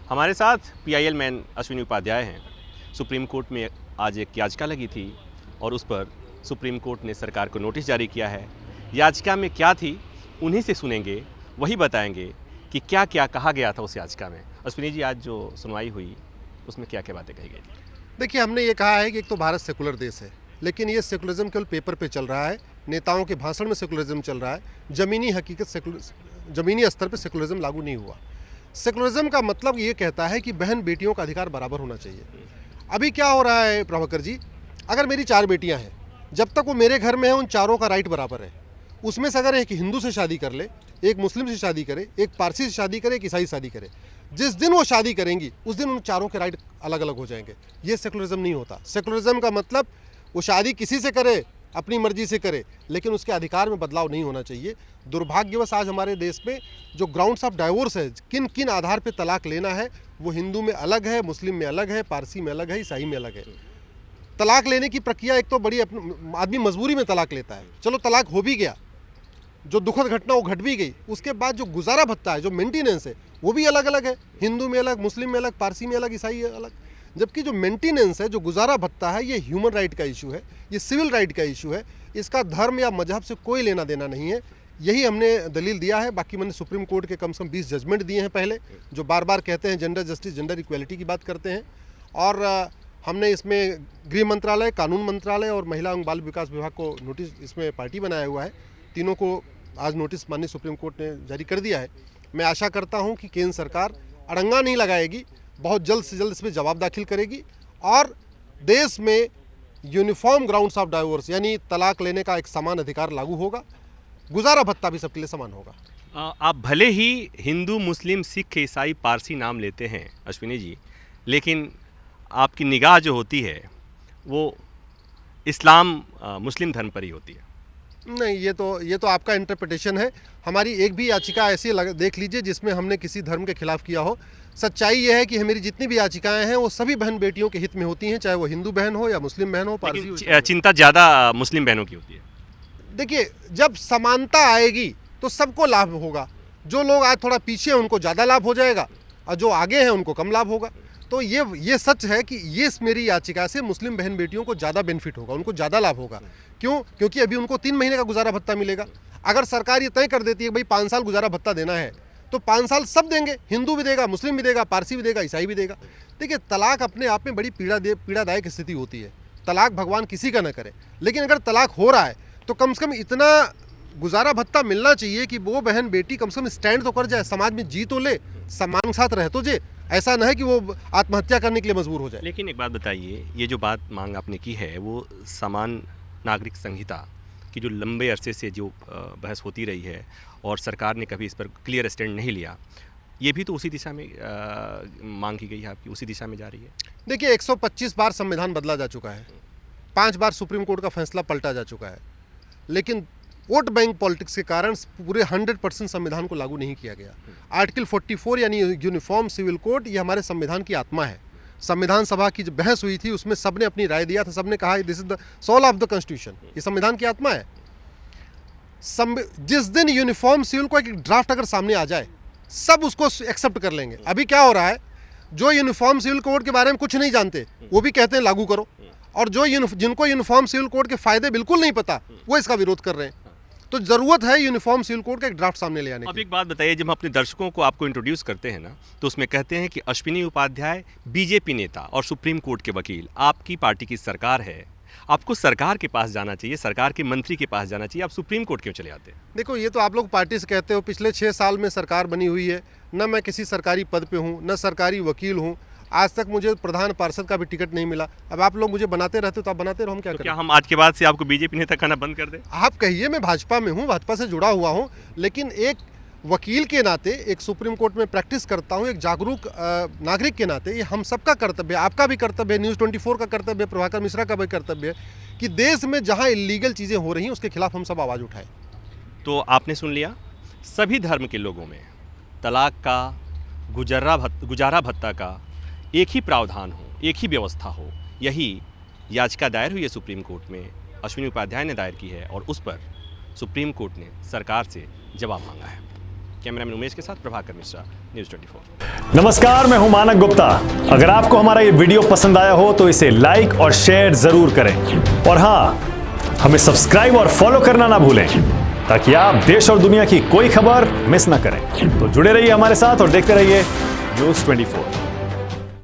हमारे साथ PIL man Ashwini Upadhyay हैं। सुप्रीम कोर्ट में आज एक याचिका लगी थी और उस पर सुप्रीम कोर्ट ने सरकार को नोटिस जारी किया है। याचिका में क्या थी उन्हीं से सुनेंगे, वही बताएंगे कि क्या क्या कहा गया था उस याचिका में। अश्विनी जी, आज जो सुनवाई हुई उसमें क्या क्या बातें कही गई थी? देखिए, हमने ये कहा है कि एक तो भारत सेकुलर देश है, लेकिन ये सेकुलरिज्म केवल पेपर पे चल रहा है, नेताओं के भाषण में सेकुलरिज्म चल रहा है। ज़मीनी स्तर पे सेकुलरिज्म लागू नहीं हुआ। सेकुलरिज्म का मतलब ये कहता है कि बहन बेटियों का अधिकार बराबर होना चाहिए। अभी क्या हो रहा है प्रभाकर जी, अगर मेरी 4 बेटियां हैं, जब तक वो मेरे घर में है उन चारों का राइट बराबर है। उसमें से अगर एक हिंदू से शादी कर ले, एक मुस्लिम से शादी करे, एक पारसी से शादी करे, एक ईसाई शादी करे, जिस दिन वो शादी करेंगी उस दिन उन चारों के राइट अलग अलग हो जाएंगे। ये सेकुलरिज्म नहीं होता। सेकुलरिज्म का मतलब वो शादी किसी से करे, अपनी मर्जी से करे, लेकिन उसके अधिकार में बदलाव नहीं होना चाहिए। दुर्भाग्यवश आज हमारे देश में जो ग्राउंड्स ऑफ डाइवोर्स है, किन किन आधार पर तलाक लेना है, वो हिंदू में अलग है, मुस्लिम में अलग है, पारसी में अलग है, ईसाई में अलग है। तलाक लेने की प्रक्रिया एक तो बड़ी आदमी मजबूरी में तलाक लेता है, चलो तलाक हो भी गया, जो दुखद घटना वो घट भी गई, उसके बाद जो गुजारा भत्ता है, जो मेंटेनेंस है, वो भी अलग अलग है। हिंदू में अलग, मुस्लिम में अलग, पारसी में अलग, ईसाई अलग। जबकि जो मेंटेनेंस है, जो गुजारा भत्ता है, ये ह्यूमन राइट का इशू है, ये सिविल राइट का इशू है। इसका धर्म या मजहब से कोई लेना देना नहीं है। यही हमने दलील दिया है। बाकी मैंने सुप्रीम कोर्ट के कम से कम 20 जजमेंट दिए हैं पहले, जो बार बार कहते हैं जेंडर जस्टिस, जेंडर इक्वालिटी की बात करते हैं। और हमने इसमें गृह मंत्रालय, कानून मंत्रालय और महिला एवं बाल विकास विभाग को नोटिस, इसमें पार्टी बनाया हुआ है। तीनों को आज नोटिस माननीय सुप्रीम कोर्ट ने जारी कर दिया है। मैं आशा करता हूं कि केंद्र सरकार अड़ंगा नहीं लगाएगी, बहुत जल्द से जल्द इसमें जवाब दाखिल करेगी और देश में यूनिफॉर्म ग्राउंड्स ऑफ डाइवोर्स यानी तलाक लेने का एक समान अधिकार लागू होगा। गुजारा भत्ता भी सबके लिए समान होगा। आप भले ही हिंदू, मुस्लिम, सिख, ईसाई, पारसी नाम लेते हैं अश्विनी जी, लेकिन आपकी निगाह जो होती है वो इस्लाम, मुस्लिम धर्म पर ही होती है। नहीं, ये तो आपका इंटरप्रिटेशन है। हमारी एक भी याचिका ऐसी देख लीजिए जिसमें हमने किसी धर्म के खिलाफ किया हो। सच्चाई ये है कि मेरी जितनी भी याचिकाएं हैं वो सभी बहन बेटियों के हित में होती हैं, चाहे वो हिंदू बहन हो या मुस्लिम बहन हो, पारसी हो। चिंता ज़्यादा मुस्लिम बहनों की होती है। देखिए, जब समानता आएगी तो सबको लाभ होगा। जो लोग आज थोड़ा पीछे हैं उनको ज़्यादा लाभ हो जाएगा और जो आगे हैं उनको कम लाभ होगा। तो ये सच है कि ये मेरी याचिका से मुस्लिम बहन बेटियों को ज़्यादा बेनिफिट होगा, उनको ज़्यादा लाभ होगा। क्यों? क्योंकि अभी उनको 3 महीने का गुजारा भत्ता मिलेगा। अगर सरकार ये तय कर देती है भाई 5 साल गुजारा भत्ता देना है, तो 5 साल सब देंगे, हिंदू भी देगा, मुस्लिम भी देगा, पारसी भी देगा, ईसाई भी देगा। देखिए, तलाक अपने आप में बड़ी पीड़ादायक स्थिति होती है। तलाक भगवान किसी का न करे, लेकिन अगर तलाक हो रहा है तो कम से कम इतना गुजारा भत्ता मिलना चाहिए कि वो बहन बेटी कम से कम स्टैंड तो कर जाए, समाज में जी तो ले, सम्मान के साथ रह तो जे। ऐसा न है कि वो आत्महत्या करने के लिए मजबूर हो जाए। लेकिन एक बात बताइए, ये जो बात मांग आपने की है वो समान नागरिक संहिता की जो लंबे अरसे से जो बहस होती रही है और सरकार ने कभी इस पर क्लियर स्टैंड नहीं लिया, ये भी तो उसी दिशा में मांग की गई है आपकी, उसी दिशा में जा रही है। देखिए, 125 बार संविधान बदला जा चुका है, 5 बार सुप्रीम कोर्ट का फैसला पलटा जा चुका है, लेकिन वोट बैंक पॉलिटिक्स के कारण पूरे 100% संविधान को लागू नहीं किया गया। आर्टिकल 44 यानी यूनिफॉर्म सिविल कोड, ये हमारे संविधान की आत्मा है। संविधान सभा की जो बहस हुई थी उसमें सबने अपनी राय दिया था, सबने कहा this is the soul of the constitution, ये संविधान की आत्मा है। जिस दिन यूनिफॉर्म सिविल को एक ड्राफ्ट अगर सामने आ जाए, सब उसको एक्सेप्ट कर लेंगे। अभी क्या हो रहा है, जो यूनिफॉर्म सिविल कोड के बारे में कुछ नहीं जानते वो भी कहते हैं लागू करो, और जो जिनको यूनिफॉर्म सिविल कोड के फायदे बिल्कुल नहीं पता वो इसका विरोध कर रहे हैं। तो जरूरत है यूनिफॉर्म सिविल कोड का एक ड्राफ्ट सामने ले आने की। अब एक बात बताइए, जब हम अपने दर्शकों को आपको इंट्रोड्यूस करते हैं ना, तो उसमें कहते हैं कि अश्विनी उपाध्याय बीजेपी नेता और सुप्रीम कोर्ट के वकील, आपकी पार्टी की सरकार है, आपको सरकार के पास जाना चाहिए, सरकार के मंत्री के पास जाना चाहिए, आप सुप्रीम कोर्ट क्यों चले आते हैं? देखो, ये तो आप लोग पार्टी से कहते हो, पिछले 6 साल में सरकार बनी हुई है, न मैं किसी सरकारी पद पे हूँ, न सरकारी वकील हूँ, आज तक मुझे प्रधान पार्षद का भी टिकट नहीं मिला। अब आप लोग मुझे बनाते रहते हो तो आप बनाते रहो, हम क्या तो करें? क्या हम आज के बाद से आपको बीजेपी नेता कहना बंद कर दें? आप कहिए, मैं भाजपा में हूँ, भाजपा से जुड़ा हुआ हूँ, लेकिन एक वकील के नाते, एक सुप्रीम कोर्ट में प्रैक्टिस करता हूँ, एक जागरूक नागरिक के नाते ये हम सबका कर्तव्य है, आपका भी कर्तव्य है, न्यूज़ 24 का कर्तव्य है, प्रभाकर मिश्रा का भी कर्तव्य है कि देश में जहाँ इलीगल चीज़ें हो रही हैं उसके खिलाफ हम सब आवाज़ उठाएं। तो आपने सुन लिया, सभी धर्म के लोगों में तलाक का, गुजारा भत्ता का एक ही प्रावधान हो, एक ही व्यवस्था हो, यही याचिका दायर हुई है सुप्रीम कोर्ट में, अश्विनी उपाध्याय ने दायर की है और उस पर सुप्रीम कोर्ट ने सरकार से जवाब मांगा है। कैमरामैन उमेश के साथ प्रभाकर मिश्रा, न्यूज़ 24। नमस्कार, मैं हूं मानक गुप्ता। अगर आपको हमारा ये वीडियो पसंद आया हो तो इसे लाइक और शेयर जरूर करें, और हाँ, हमें सब्सक्राइब और फॉलो करना ना भूलें ताकि आप देश और दुनिया की कोई खबर मिस ना करें। तो जुड़े रहिए हमारे साथ और देखते रहिए न्यूज़ 24।